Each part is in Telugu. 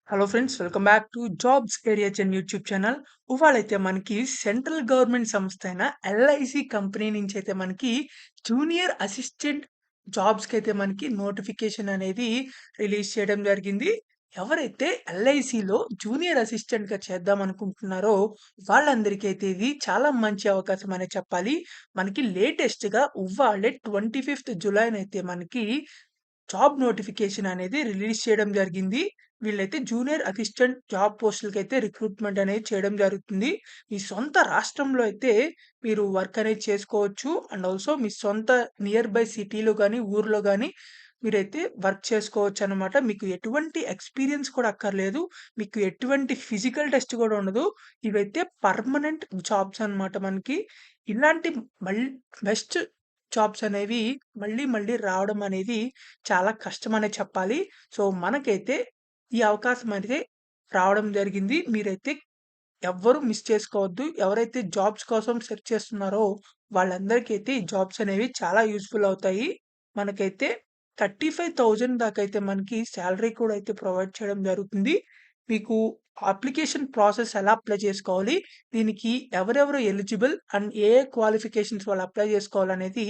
Hello friends, welcome back to jobs areas and YouTube channel. ఇవాళైతే మనకి సెంట్రల్ గవర్నమెంట్ సంస్థ అయిన ఎల్ఐసి కంపెనీ నుంచి అయితే మనకి జూనియర్ అసిస్టెంట్ జాబ్స్కి అయితే మనకి నోటిఫికేషన్ అనేది రిలీజ్ చేయడం జరిగింది. ఎవరైతే ఎల్ఐసిలో జూనియర్ అసిస్టెంట్గా చేద్దాం అనుకుంటున్నారో వాళ్ళందరికీ అయితే ఇది చాలా మంచి అవకాశం అనే చెప్పాలి. మనకి లేటెస్ట్గా ఇవాళే 25th జూలైనైతే మనకి జాబ్ నోటిఫికేషన్ అనేది రిలీజ్ చేయడం జరిగింది. వీళ్ళైతే జూనియర్ అసిస్టెంట్ జాబ్ పోస్టులకైతే రిక్రూట్మెంట్ అనేది చేయడం జరుగుతుంది. మీ సొంత రాష్ట్రంలో అయితే మీరు వర్క్ అనేది చేసుకోవచ్చు. అండ్ ఆల్సో మీ సొంత నియర్ బై సిటీలో గానీ, ఊర్లో గానీ మీరైతే వర్క్ చేసుకోవచ్చనమాట. మీకు ఎటువంటి ఎక్స్‌పీరియన్స్ కూడా అక్కర్లేదు. మీకు ఎటువంటి ఫిజికల్ టెస్ట్ కూడా ఉండదు. ఇవైతే పర్మనెంట్ జాబ్స్ అనమాట మనకి. ఇలాంటి మల్ బెస్ట్ జాబ్స్ అనేవి మళ్ళీ మళ్ళీ రావడం అనేది చాలా కష్టమనే చెప్పాలి. సో, మనకైతే ఈ అవకాశం అయితే రావడం జరిగింది. మీరైతే ఎవ్వరు మిస్ చేసుకోవద్దు. ఎవరైతే జాబ్స్ కోసం సెర్చ్ చేస్తున్నారో వాళ్ళందరికీ అయితే ఈ జాబ్స్ అనేవి చాలా యూజ్‌ఫుల్ అవుతాయి. మనకైతే 35,000 దాకా అయితే మనకి సాలరీ కూడా అయితే ప్రొవైడ్ చేయడం జరుగుతుంది. మీకు అప్లికేషన్ ప్రాసెస్ ఎలా అప్లై చేసుకోవాలి? దీనికి ఎవరెవరు eligible and A A qualifications వాళ్ళు అప్లై చేసుకోవాలనేది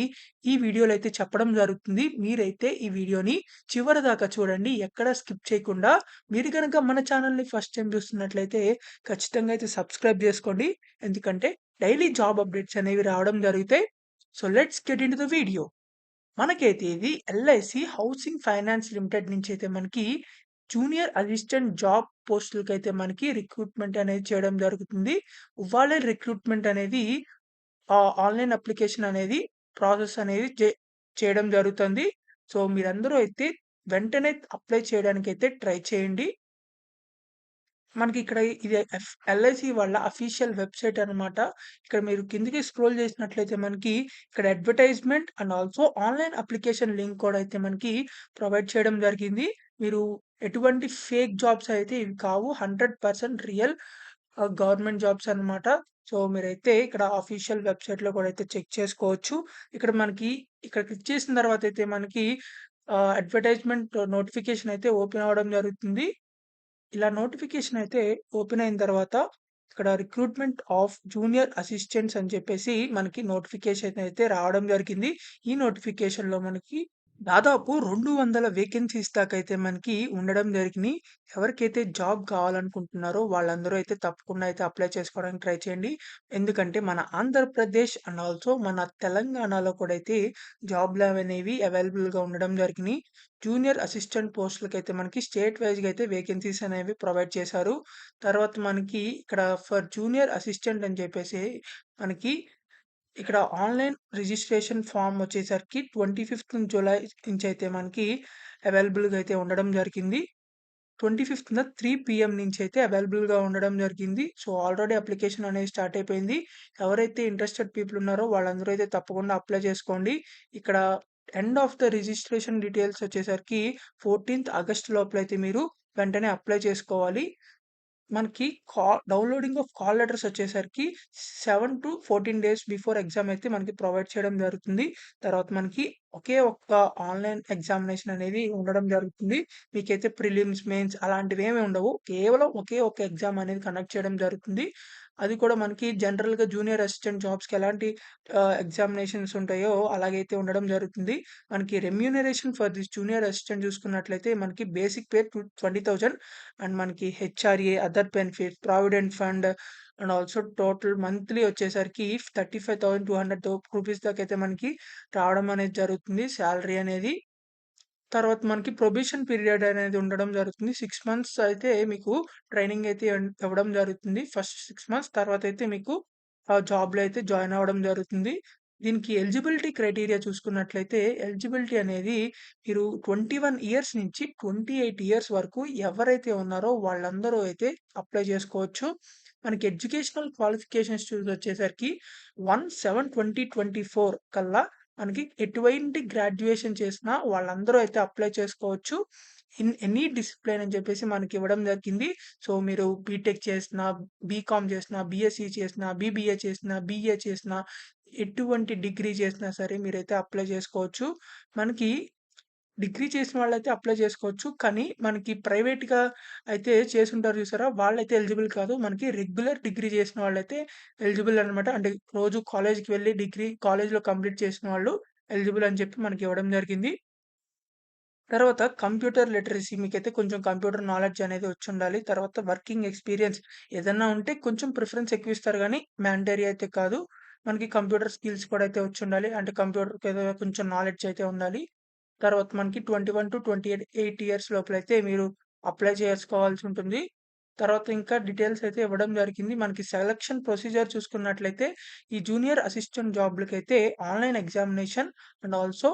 ఈ వీడియోలో అయితే చెప్పడం జరుగుతుంది. మీరైతే ఈ వీడియోని చివరిదాకా చూడండి. ఎక్కడ స్కిప్ చేయకుండా. మీరు గనక మన ఛానల్‌ని ఫస్ట్ టైమ్ చూస్తున్నట్లయితే ఖచ్చితంగా అయితే సబ్స్క్రైబ్ చేసుకోండి. ఎందుకంటే డైలీ జాబ్ అప్డేట్స్ అనేవి రావడం జరుగుతాయి. So, let's get into the video. మనకైతే ఇది ఎల్ఐసి హౌసింగ్ ఫైనాన్స్ లిమిటెడ్ నుంచి అయితే మనకి జూనియర్ అసిస్టెంట్ జాబ్ పోస్టులకైతే మనకి రిక్రూట్మెంట్ అనేది చేయడం జరుగుతుంది. ఇవాళే రిక్రూట్మెంట్ అనేది ఆన్‌లైన్ అప్లికేషన్ అనేది ప్రాసెస్ అనేది చేయడం జరుగుతుంది. సో, మీరందరూ అయితే వెంటనే అప్లై చేయడానికైతే ట్రై చేయండి. మనకిక్కడ ఇది ఎల్ఐసి వాళ్ళ అఫీషియల్ వెబ్‌సైట్ అనమాట. ఇక్కడ మీరు కిందకి స్క్రోల్ చేసినట్లయితే మనకి ఇక్కడ advertisement and also online application link కూడా అయితే మనకి ప్రొవైడ్ చేయడం జరిగింది. మీరు ఎటువంటి ఫేక్ జాబ్స్ అయితే ఇవి కావు. 100% రియల్ గవర్నమెంట్ జాబ్స్ అనమాట. సో, మీరైతే ఇక్కడ అఫీషియల్ వెబ్‌సైట్‌లో కూడా అయితే చెక్ చేసుకోవచ్చు. ఇక్కడ మనకి ఇక్కడ క్లిక్ చేసిన తర్వాత అయితే మనకి అడ్వర్టైజ్‌మెంట్ నోటిఫికేషన్ అయితే ఓపెన్ అవ్వడం జరుగుతుంది. ఇలా నోటిఫికేషన్ అయితే ఓపెన్ అయిన తర్వాత ఇక్కడ రిక్రూట్మెంట్ ఆఫ్ జూనియర్ అసిస్టెంట్స్ అని చెప్పేసి మనకి నోటిఫికేషన్ అయితే రావడం జరిగింది. ఈ నోటిఫికేషన్‌లో మనకి దాదాపు 200 వేకెన్సీస్ దాకా అయితే మనకి ఉండడం జరిగినియి. ఎవరికైతే జాబ్ కావాలనుకుంటున్నారో వాళ్ళందరూ అయితే తప్పకుండా అయితే అప్లై చేసుకోవడానికి ట్రై చేయండి. ఎందుకంటే మన ఆంధ్రప్రదేశ్ అండ్ ఆల్సో మన తెలంగాణలో కూడా అయితే జాబ్‌లనేవి అవైలబుల్‌గా ఉండడం జరిగినియి. జూనియర్ అసిస్టెంట్ పోస్టులకైతే మనకి స్టేట్ వైస్‌గా అయితే వేకెన్సీస్ అనేవి ప్రొవైడ్ చేశారు. తర్వాత మనకి ఇక్కడ ఫర్ జూనియర్ అసిస్టెంట్ అని చెప్పేసి మనకి ఇక్కడ ఆన్‌లైన్ రిజిస్ట్రేషన్ ఫార్మ్ వచ్చేసరికి 25థ్ జూలై నుంచయితే మనకి అవైలబుల్‌గా అయితే ఉండడం జరిగింది. 25థ్ 3 పీఎం నుంచయితే అవైలబుల్‌గా ఉండడం జరిగింది. సో, ఆల్రెడీ అప్లికేషన్ అనేది స్టార్ట్ అయిపోయింది. ఎవరైతే ఇంట్రెస్టెడ్ పీపుల్ ఉన్నారో వాళ్ళందరూ అయితే తప్పకుండా అప్లై చేసుకోండి. ఇక్కడ end of the registration details వచ్చేసరికి 14థ్ ఆగస్ట్ లోపలైతే మీరు వెంటనే అప్లై చేసుకోవాలి. మనకి డౌన్‌లోడింగ్ ఆఫ్ కాల్ లెటర్స్ వచ్చేసరికి 7-14 డేస్ బిఫోర్ ఎగ్జామ్ అయితే మనకి ప్రొవైడ్ చేయడం జరుగుతుంది. తర్వాత మనకి ఒకే ఒక్క ఆన్‌లైన్ ఎగ్జామినేషన్ అనేది ఉండడం జరుగుతుంది. మీకైతే ప్రిలిమ్స్, మెయిన్స్ అలాంటివేమి ఉండవు. కేవలం ఒకే ఒక ఎగ్జామ్ అనేది కండక్ట్ చేయడం జరుగుతుంది. అది కూడా మనకి జనరల్‌గా జూనియర్ అసిస్టెంట్ జాబ్స్‌కి ఎలాంటి ఎగ్జామినేషన్స్ ఉంటాయో అలాగైతే ఉండడం జరుగుతుంది. మనకి remuneration for this junior assistant చూసుకున్నట్లయితే మనకి బేసిక్ పే 20,000 అండ్ మనకి HRA, other benefits, provident fund and also total monthly వచ్చేసరికి 35,200 రూపీస్ దాకా అయితే మనకి రావడం అనేది జరుగుతుంది సాలరీ అనేది. తర్వాత మనకి ప్రొబేషన్ పీరియడ్ అనేది ఉండడం జరుగుతుంది. 6 మంత్స్ అయితే మీకు ట్రైనింగ్ అయితే ఇవ్వడం జరుగుతుంది. ఫస్ట్ 6 మంత్స్ తర్వాతయితే మీకు ఆ జాబ్‌లో అయితే జాయిన్ అవ్వడం జరుగుతుంది. దీనికి ఎలిజిబిలిటీ క్రైటీరియా చూసుకున్నట్లయితే ఎలిజిబిలిటీ అనేది మీరు 21 ఇయర్స్ నుంచి 28 ఇయర్స్ వరకు ఎవరైతే ఉన్నారో వాళ్ళందరూ అయితే అప్లై చేసుకోవచ్చు. మనకి ఎడ్యుకేషనల్ క్వాలిఫికేషన్స్ చూసొచ్చేసరికి 1/7/2024 కల్లా మనకి ఎటువంటి గ్రాడ్యుయేషన్ చేసినా వాళ్ళందరూ అయితే అప్లై చేసుకోవచ్చు. ఇన్ ఎనీ డిసిప్లిన్ అని చెప్పేసి మనకి ఇవ్వడం జరిగింది. సో, మీరు బీటెక్ చేసినా, బీకామ్ చేసినా, బీఎస్సీ చేసినా, బీబీఏ చేసినా, బీఏ చేసినా, ఎటువంటి డిగ్రీ చేసినా సరే మీరైతే అప్లై చేసుకోవచ్చు. మనకి డిగ్రీ చేసిన వాళ్ళైతే అప్లై చేసుకోవచ్చు. కానీ మనకి ప్రైవేట్‌గా అయితే చేసుంటారు చూసారా? వాళ్ళైతే ఎలిజిబుల్ కాదు. మనకి రెగ్యులర్ డిగ్రీ చేసిన వాళ్ళైతే ఎలిజిబుల్ అనమాట. అంటే రోజు కాలేజ్‌కి వెళ్లి డిగ్రీ కాలేజ్‌లో కంప్లీట్ చేసిన వాళ్ళు ఎలిజిబుల్ అని చెప్పి మనకి ఇవ్వడం జరిగింది. తర్వాత కంప్యూటర్ లిటరసీ మీకైతే కొంచెం కంప్యూటర్ నాలెడ్జ్ అనేది వచ్చుండాలి. తర్వాత వర్కింగ్ ఎక్స్‌పీరియన్స్ ఏదన్నా ఉంటే కొంచెం ప్రిఫరెన్స్ ఎక్కువిస్తారు గానీ, మ్యాండేటరీ అయితే కాదు. మనకి కంప్యూటర్ స్కిల్స్ కూడా అయితే వచ్చుండాలి. అంటే కంప్యూటర్‌కేదో కొంచెం నాలెడ్జ్ అయితే ఉండాలి. తర్వాత మనకి 21-28 ఇయర్స్ లోపలైతే మీరు అప్లై చేసుకోవాల్సుంటుంది. తర్వాత ఇంకా డీటెయిల్స్ అయితే ఇవ్వడం జరిగింది. మనకి సెలక్షన్ ప్రొసీజర్ చూసుకున్నట్లయితే, ఈ జూనియర్ అసిస్టెంట్ జాబ్‌లకైతే ఆన్‌లైన్ ఎగ్జామినేషన్ అండ్ ఆల్సో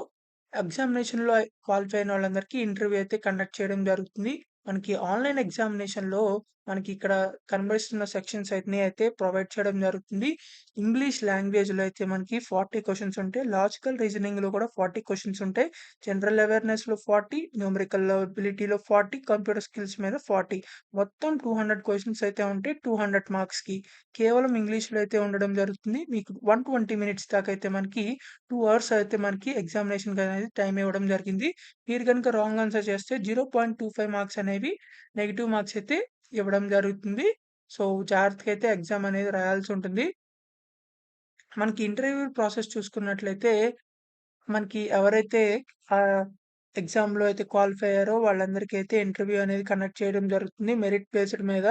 ఎగ్జామినేషన్‌లో క్వాలిఫై అయిన వాళ్ళందరికీ ఇంటర్వ్యూ అయితే కండక్ట్ చేయడం జరుగుతుంది. మనకి ఆన్‌లైన్ ఎగ్జామినేషన్‌లో మనకి ఇక్కడ కనిపిస్తున్న సెక్షన్స్ అన్నీ అయితే ప్రొవైడ్ చేయడం జరుగుతుంది. ఇంగ్లీష్ లాంగ్వేజ్‌లో అయితే మనకి 40 క్వెషన్స్ ఉంటాయి. లాజికల్ రీజనింగ్‌లో కూడా 40 క్వెషన్స్ ఉంటాయి. జనరల్ అవేర్‌నెస్‌లో 40, న్యూమరికల్ ఎబిలిటీలో 40, కంప్యూటర్ స్కిల్స్ మీద 40 మొత్తం 200 క్వెషన్స్ అయితే ఉంటాయి. 200 మార్క్స్‌కి. కేవలం ఇంగ్లీష్‌లో అయితే ఉండడం జరుగుతుంది. మీకు 120 మినిట్స్ దాకా అయితే మనకి 2 అవర్స్ అయితే మనకి ఎగ్జామినేషన్‌కనేది టైమ్ ఇవ్వడం జరిగింది. మీరు గనుక రాంగ్ ఆన్సర్ చేస్తే 0.25 మార్క్స్ అనేవి నెగెటివ్ మార్క్స్ అయితే ఇవ్వడం జరుగుతుంది. సో, జాగ్రత్తగా అయితే ఎగ్జామ్ అనేది రాయాల్సుంటుంది. మనకి ఇంటర్వ్యూ ప్రాసెస్ చూసుకున్నట్లయితే, మనకి ఎవరైతే ఆహ్, ఎగ్జామ్‌లో అయితే క్వాలిఫై అయ్యారో వాళ్ళందరికైతే ఇంటర్వ్యూ అనేది కండక్ట్ చేయడం జరుగుతుంది మెరిట్ బేస్డ్ మీద.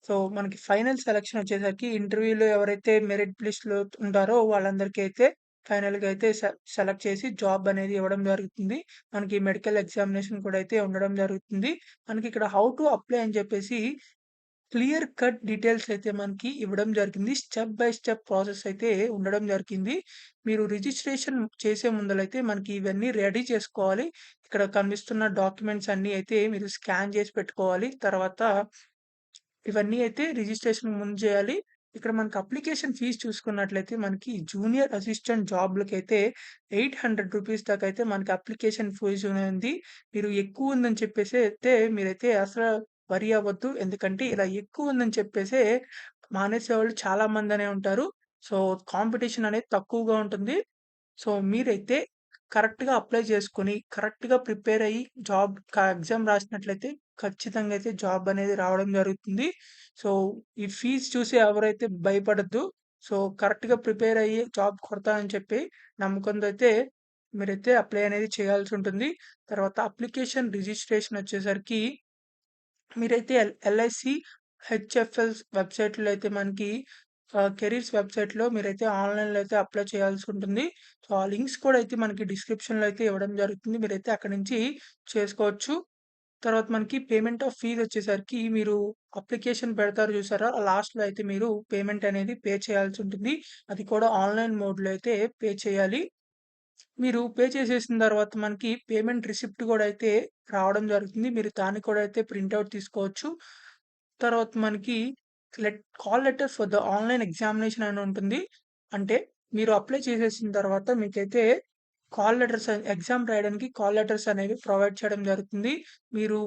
సో, మనకి ఫైనల్ సెలక్షన్ వచ్చేసరికి ఇంటర్వ్యూలో ఎవరైతే మెరిట్ లిస్ట్‌లో ఉంటారో వాళ్ళందరికీ అయితే ఫైనల్‌గా అయితే సెలెక్ట్ చేసి జాబ్ అనేది ఇవ్వడం జరుగుతుంది. మనకి మెడికల్ ఎగ్జామినేషన్ కూడా అయితే ఉండడం జరుగుతుంది. మనకి ఇక్కడ హౌ టు అప్లై అని చెప్పేసి క్లియర్ కట్ డీటెయిల్స్ అయితే మనకి ఇవ్వడం జరిగింది. స్టెప్ బై స్టెప్ ప్రాసెస్ అయితే ఉండడం జరిగింది. మీరు రిజిస్ట్రేషన్ చేసే ముందలైతే మనకి ఇవన్నీ రెడీ చేసుకోవాలి. ఇక్కడ కనిపిస్తున్న డాక్యుమెంట్స్ అన్నీ అయితే మీరు స్కాన్ చేసి పెట్టుకోవాలి. తర్వాత ఇవన్నీ అయితే రిజిస్ట్రేషన్‌కి ముందు చేయాలి. ఇక్కడ మనకి అప్లికేషన్ ఫీస్ చూసుకున్నట్లయితే మనకి జూనియర్ అసిస్టెంట్ జాబ్‌లకైతే రూ. 800 దాకా అయితే మనకి అప్లికేషన్ ఫీజ్ ఉంది. మీరు ఎక్కువ ఉందని చెప్పేసి అయితే మీరైతే అసలు వరీ అవ్వద్దు. ఎందుకంటే ఇలా ఎక్కువ ఉందని చెప్పేసే మానేసేవాళ్ళు చాలా మందనే ఉంటారు. సో, కాంపిటీషన్ అనేది తక్కువగా ఉంటుంది. సో, మీరైతే కరెక్ట్‌గా అప్లై చేసుకొని, కరెక్ట్‌గా ప్రిపేర్ అయ్యి ఎగ్జామ్ రాసినట్లయితే ఖచ్చితంగా అయితే జాబ్ అనేది రావడం జరుగుతుంది. సో, ఈ ఫీజ్ చూసి ఎవరైతే భయపడొద్దు. సో, కరెక్ట్‌గా ప్రిపేర్ అయ్యి జాబ్ కొడతా అని చెప్పి నమ్మకంతో అయితే మీరైతే అప్లై అనేది చేయాల్సుంటుంది. తర్వాత అప్లికేషన్ రిజిస్ట్రేషన్ వచ్చేసరికి మీరైతే ఎల్ఐసి, హెచ్ఎఫ్ఎల్స్ వెబ్‌సైట్‌లో అయితే మనకి కెరీర్స్ వెబ్‌సైట్‌లో మీరైతే ఆన్‌లైన్‌లో అయితే అప్లై చేయాల్సుంటుంది. సో, ఆ లింక్స్ కూడా అయితే మనకి డిస్క్రిప్షన్‌లో అయితే ఇవ్వడం జరుగుతుంది. మీరైతే అక్కడి నుంచి చేసుకోవచ్చు. తర్వాత మనకి పేమెంట్ ఆఫ్ ఫీజ్ వచ్చేసరికి మీరు అప్లికేషన్ పెడతారు చూసారా? లాస్ట్‌లో అయితే మీరు పేమెంట్ అనేది పే చేయాల్సుంటుంది. అది కూడా ఆన్‌లైన్ మోడ్‌లో అయితే పే చేయాలి. మీరు పే చేసేసిన తర్వాత మనకి పేమెంట్ రిసిప్ట్ కూడా అయితే రావడం జరుగుతుంది. మీరు దాన్ని కూడా అయితే ప్రింట్ ఔట్ తీసుకోవచ్చు. తర్వాత మనకి call letter for the online examination అని ఉంటుంది. అంటే మీరు అప్లై చేసేసిన తర్వాత మీకైతే ఎగ్జామ్ రాయడానికి కాల్ లెటర్స్ అనేవి ప్రొవైడ్ చేయడం జరుగుతుంది. మీరు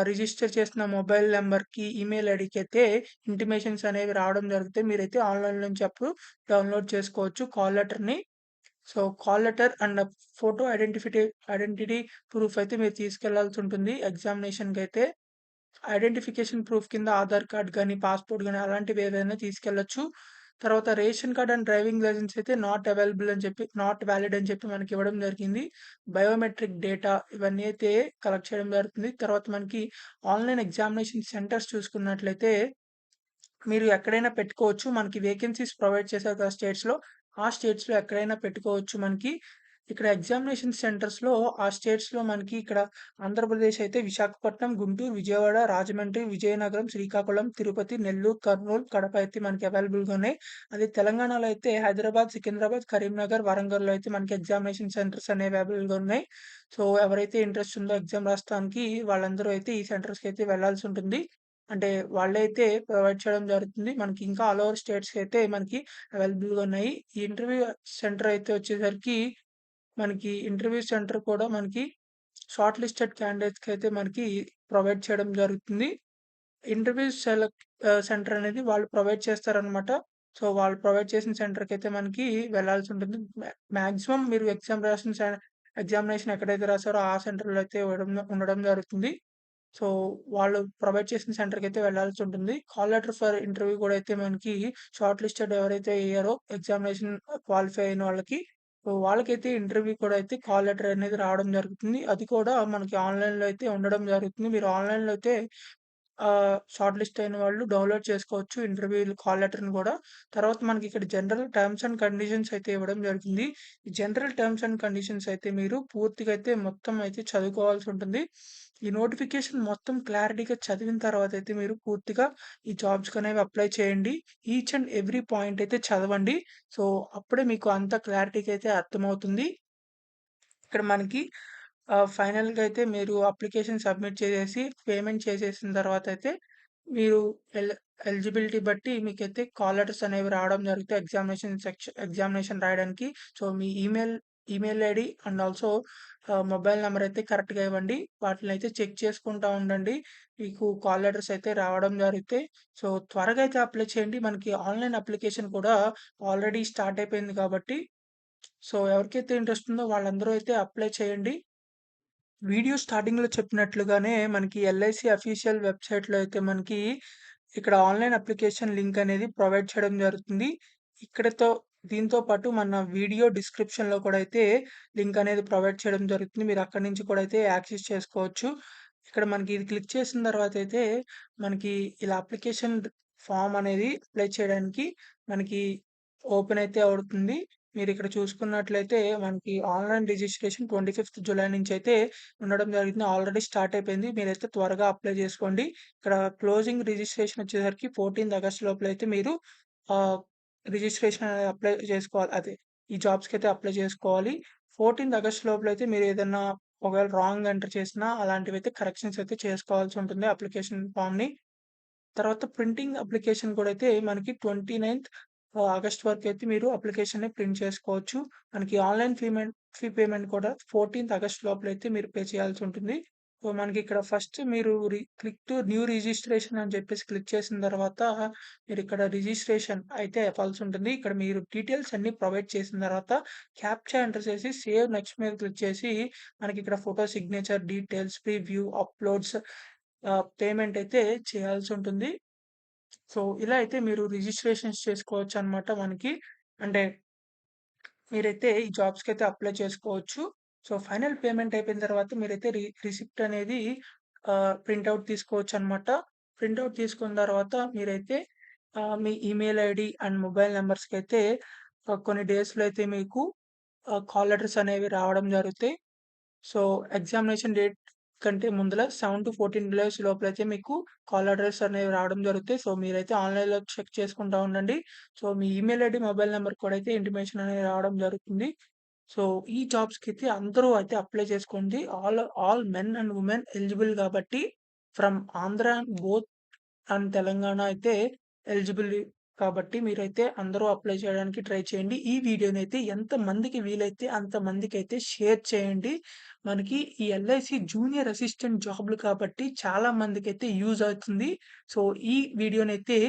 రిజిస్టర్ చేసిన మొబైల్ నంబర్‌కి, ఈమెయిల్ ఐడీకి అయితే ఇంటిమేషన్స్ అనేవి రావడం జరుగుతాయి. మీరైతే ఆన్‌లైన్ నుంచి అప్పుడు డౌన్‌లోడ్ చేసుకోవచ్చు కాల్ లెటర్‌ని. So, call letter and photo identity proof అయితే మీరు తీసుకెళ్లాల్సుంటుంది ఎగ్జామినేషన్‌కైతే. ఐడెంటిఫికేషన్ ప్రూఫ్ కింద ఆధార్ కార్డ్ గాని, పాస్‌పోర్ట్ గాని అలాంటివి ఏవైనా తీసుకెళ్లొచ్చు. తర్వాత ration card and driving licence అయితే నాట్ వాలిడ్ అని చెప్పి మనకివ్వడం జరిగింది. బయోమెట్రిక్ డేటా ఇవన్నీ అయితే కలెక్ట్ చేయడం జరుగుతుంది. తర్వాత మనకి ఆన్‌లైన్ ఎగ్జామినేషన్ సెంటర్స్ చూసుకున్నట్లయితే మీరు ఎక్కడైనా పెట్టుకోవచ్చు. మనకి వేకెన్సీస్ ప్రొవైడ్ చేశారు కదా స్టేట్స్‌లో. ఆ స్టేట్స్‌లో ఎక్కడైనా పెట్టుకోవచ్చు మనకి. ఇక్కడ ఎగ్జామినేషన్ సెంటర్స్‌లో ఆ స్టేట్స్‌లో మనకి ఇక్కడ ఆంధ్రప్రదేశ్ అయితే విశాఖపట్నం, గుంటూరు, విజయవాడ, రాజమండ్రి, విజయనగరం, శ్రీకాకుళం, తిరుపతి, నెల్లూరు, కర్నూలు, కడప అయితే మనకి అవైలబుల్‌గా ఉన్నాయి. అదే తెలంగాణలో అయితే హైదరాబాద్, సికింద్రాబాద్, కరీంనగర్, వరంగల్‌లో అయితే మనకి ఎగ్జామినేషన్ సెంటర్స్ అనేవి అవైలబుల్‌గా ఉన్నాయి. సో, ఎవరైతే ఇంట్రెస్ట్ ఉందో ఎగ్జామ్ రాస్తానికి వాళ్ళందరూ అయితే ఈ సెంటర్స్‌కి అయితే వెళ్ళాల్సుంటుంది. అంటే వాళ్ళైతే ప్రొవైడ్ చేయడం జరుగుతుంది. మనకి ఇంకా ఆల్ ఓవర్ స్టేట్స్‌కి అయితే మనకి అవైలబుల్‌గా ఉన్నాయి. ఈ ఇంటర్వ్యూ సెంటర్ అయితే వచ్చేసరికి మనకి ఇంటర్వ్యూ సెంటర్ కూడా మనకి షార్ట్ లిస్టెడ్ క్యాండిడేట్స్‌కి అయితే మనకి ప్రొవైడ్ చేయడం జరుగుతుంది. ఇంటర్వ్యూ సెంటర్ అనేది వాళ్ళు ప్రొవైడ్ చేస్తారనమాట. సో, వాళ్ళు ప్రొవైడ్ చేసిన సెంటర్‌కైతే మనకి వెళ్ళాల్సుంటుంది. మాక్సిమం మీరు ఎగ్జామ్ రాసిన ఎగ్జామినేషన్ ఎక్కడైతే రాసారో ఆ సెంటర్‌లో అయితే ఉండడం జరుగుతుంది. సో, వాళ్ళు ప్రొవైడ్ చేసిన సెంటర్‌కైతే వెళ్ళాల్సుంటుంది. కాల్ లెటర్ ఫర్ ఇంటర్వ్యూ గూడా అయితే మనకి షార్ట్ లిస్టెడ్ ఎవరైతే అయ్యారో ఎగ్జామినేషన్ క్వాలిఫై అయిన వాళ్ళకి, సో, వాళ్ళకైతే ఇంటర్వ్యూ కూడా అయితే కాల్ లెటర్ అనేది రావడం జరుగుతుంది. అది కూడా మనకి ఆన్‌లైన్‌లో అయితే ఉండడం జరుగుతుంది. మీరు ఆన్‌లైన్‌లో అయితే షార్ట్ లిస్ట్ అయిన వాళ్ళు డౌన్‌లోడ్ చేసుకోవచ్చు ఇంటర్వ్యూ కాల్ లెటర్‌ని గూడా. తర్వాత మనకిక్కడ జనరల్ టర్మ్స్ అండ్ కండిషన్స్ అయితే ఇవ్వడం జరుగుతుంది. ఈ జనరల్ టర్మ్స్ అండ్ కండిషన్స్ అయితే మీరు పూర్తిగా అయితే మొత్తం అయితే చదువుకోవాల్సుంటుంది. ఈ నోటిఫికేషన్ మొత్తం క్లారిటీగా చదివిన తర్వాతయితే మీరు పూర్తిగా ఈ జాబ్స్‌కనేవి అప్లై చేయండి. ఈచ్ అండ్ ఎవ్రీ పాయింట్ అయితే చదవండి. సో, అప్పుడే మీకు అంత క్లారిటీగా అయితే అర్థమవుతుంది. ఇక్కడ మనకి ఫైనల్‌గా అయితే మీరు అప్లికేషన్ సబ్మిట్ చేసేసి, పేమెంట్ చేసేసిన తర్వాతయితే మీరు ఎల్ ఎలిజిబిలిటీ బట్టి మీకైతే కాల్ లెటర్స్ అనేవి రావడం జరుగుతాయి ఎగ్జామినేషన్ రాయడానికి. So, me email ID and also mobile number అయితే కరెక్ట్‌గా ఇవ్వండి. వాటినైతే చెక్ చేసుకుంటా ఉండండి. మీకు కాల్ లెటర్స్ అయితే రావడం జరుగుతాయి. సో, త్వరగా అయితే అప్లై చేయండి. మనకి ఆన్‌లైన్ అప్లికేషన్ కూడా ఆల్రెడీ స్టార్ట్ అయిపోయింది కాబట్టి, సో, ఎవరికైతే ఇంట్రెస్ట్ ఉందో వాళ్ళందరూ అయితే అప్లై చేయండి. వీడియో స్టార్టింగ్‌లో చెప్పినట్లుగానే మనకి ఎల్ఐసి అఫీషియల్ వెబ్‌సైట్‌లో అయితే మనకి ఇక్కడ ఆన్‌లైన్ అప్లికేషన్ లింక్ అనేది ప్రొవైడ్ చేయడం జరుగుతుంది. ఇక్కడతో దీంతో పాటు మన వీడియో డిస్క్రిప్షన్‌లో కూడా అయితే లింక్ అనేది ప్రొవైడ్ చేయడం జరుగుతుంది. మీరు అక్కడి నుంచి కూడా అయితే యాక్సెస్ చేసుకోవచ్చు. ఇక్కడ మనకి ఇది క్లిక్ చేసిన తర్వాత అయితే మనకి ఇలా అప్లికేషన్ ఫార్మ్ అనేది అప్లై చేయడానికి మనకి ఓపెన్ అయితే అవుతుంది. మీరిక్కడ చూసుకున్నట్లయితే మనకి ఆన్‌లైన్ రిజిస్ట్రేషన్ 25థ్ జులై నుంచయితే ఉండడం జరిగింది. ఆల్రెడీ స్టార్ట్ అయిపోయింది. మీరైతే త్వరగా అప్లై చేసుకోండి. ఇక్కడ క్లోజింగ్ రిజిస్ట్రేషన్ వచ్చేసరికి 14థ్ ఆగస్ట్ లోపలైతే మీరు ఆహ్, రిజిస్ట్రేషన్ అనేది అప్లై చేసుకోవాలి. అదే ఈ జాబ్స్‌కైతే అప్లై చేసుకోవాలి. 14థ్ ఆగస్ట్ లోపలైతే మీరేదన్నా ఒకవేళ రాంగ్ ఎంటర్ చేసినా అలాంటివైతే కరెక్షన్స్ అయితే చేసుకోవాల్సి ఉంటుంది అప్లికేషన్ ఫార్మ్‌ని. తర్వాత ప్రింటింగ్ అప్లికేషన్ కూడా అయితే మనకి 29థ్ ఆగస్ట్ వరకైతే మీరు అప్లికేషన్‌ని ప్రింట్ చేసుకోవచ్చు. మనకి ఆన్‌లైన్ ఫీ పేమెంట్ కూడా 14థ్ ఆగస్ట్ లోపలైతే మీరు పే చేయాల్సుంటుంది. సో, మనకిక్కడ ఫస్ట్ మీరు క్లిక్ టు న్యూ రిజిస్ట్రేషన్ అని చెప్పేసి క్లిక్ చేసిన తర్వాత మీరిక్కడ రిజిస్ట్రేషన్ అయితే అవ్వాల్సుంటుంది. ఇక్కడ మీరు డీటెయిల్స్ అన్నీ ప్రొవైడ్ చేసిన తర్వాత క్యాప్చా ఎంటర్ చేసి సేవ్ నెక్స్ట్ మీద క్లిక్ చేసి మనకిక్కడ photo signature details, preview, uploads payment అయితే చేయాల్సుంటుంది. సో, ఇలా అయితే మీరు రిజిస్ట్రేషన్స్ చేసుకోవచ్చనమాట మనకి. అంటే మీరైతే ఈ జాబ్స్‌కైతే అప్లై చేసుకోవచ్చు. సో, ఫైనల్ పేమెంట్ అయిపోయిన తర్వాత మీరైతే రిసిప్ట్ అనేది ప్రింట్ ఔట్ తీసుకోవచ్చనమాట. ప్రింట్ ఔట్ తీసుకున్న తర్వాత మీరైతే మీ ఈమెయిల్ ఐడీ అండ్ మొబైల్ నంబర్స్‌కైతే కొన్ని డేస్‌లో అయితే మీకు కాల్ లెటర్స్ అనేవి రావడం జరుగుతాయి. సో, ఎగ్జామినేషన్ డేట్ కంటే ముందల 7-14 డేస్ లోపలైతే మీకు కాల్ అడ్రెస్ అనేవి రావడం జరుగుతాయి. సో, మీరైతే ఆన్‌లైన్‌లో చెక్ చేసుకుంటా ఉండండి. సో, మీ ఈమెయిల్ ఐడీ, మొబైల్ నంబర్ కూడా అయితే ఇంటిమేషన్ అనేది రావడం జరుగుతుంది. సో, ఈ జాబ్స్‌కైతే అందరూ అయితే అప్లై చేసుకోండి. All men and women eligible కాబట్టి from Andhra both and Telangana అయితే ఎలిజిబుల్ కాబట్టి మీరైతే అందరూ అప్లై చేయడానికి ట్రై చేయండి. ఈ వీడియోనైతే ఎంతమందికి వీలైతే అంతమందికైతే షేర్ చేయండి. మనకి ఈ ఎల్ఐసి జూనియర్ అసిస్టెంట్ జాబ్‌లు కాబట్టి చాలా మందికైతే యూజ్ అవుతుంది. సో, ఈ వీడియోనైతే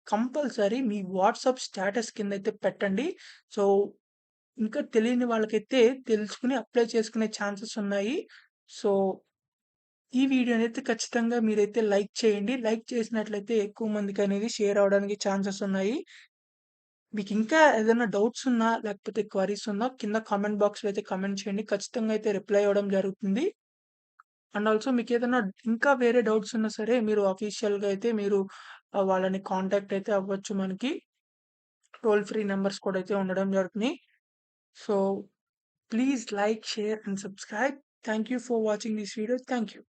కంపల్సరీ మీ వాట్సాప్ స్టేటస్ కిందైతే పెట్టండి. సో, ఇంకా తెలియని వాళ్ళకైతే తెలుసుకొని అప్లై చేసుకునే ఛాన్సెస్ ఉన్నాయి. సో, ఈ వీడియోనైతే ఖచ్చితంగా మీరైతే లైక్ చేయండి. లైక్ చేసినట్లయితే ఎక్కువ మందికనేది షేర్ అవ్వడానికి ఛాన్సెస్ ఉన్నాయి. మీకింకా ఏదైనా డౌట్స్ ఉన్నా, లేకపోతే క్వరీస్ ఉన్నా కింద కామెంట్ బాక్స్‌లో అయితే కామెంట్ చేయండి. ఖచ్చితంగా అయితే రిప్లై ఇవ్వడం జరుగుతుంది. అండ్ ఆల్సో మీకేదైనా ఇంకా వేరే డౌట్స్ ఉన్నా సరే మీరు అఫీషియల్‌గా అయితే మీరు వాళ్ళని కాంటాక్ట్ అయితే అవ్వచ్చు మనకి. టోల్ ఫ్రీ నంబర్స్ కూడా అయితే ఉండడం జరుగుతుంది. So, please like, share and subscribe. Thank you for watching this video. Thank you.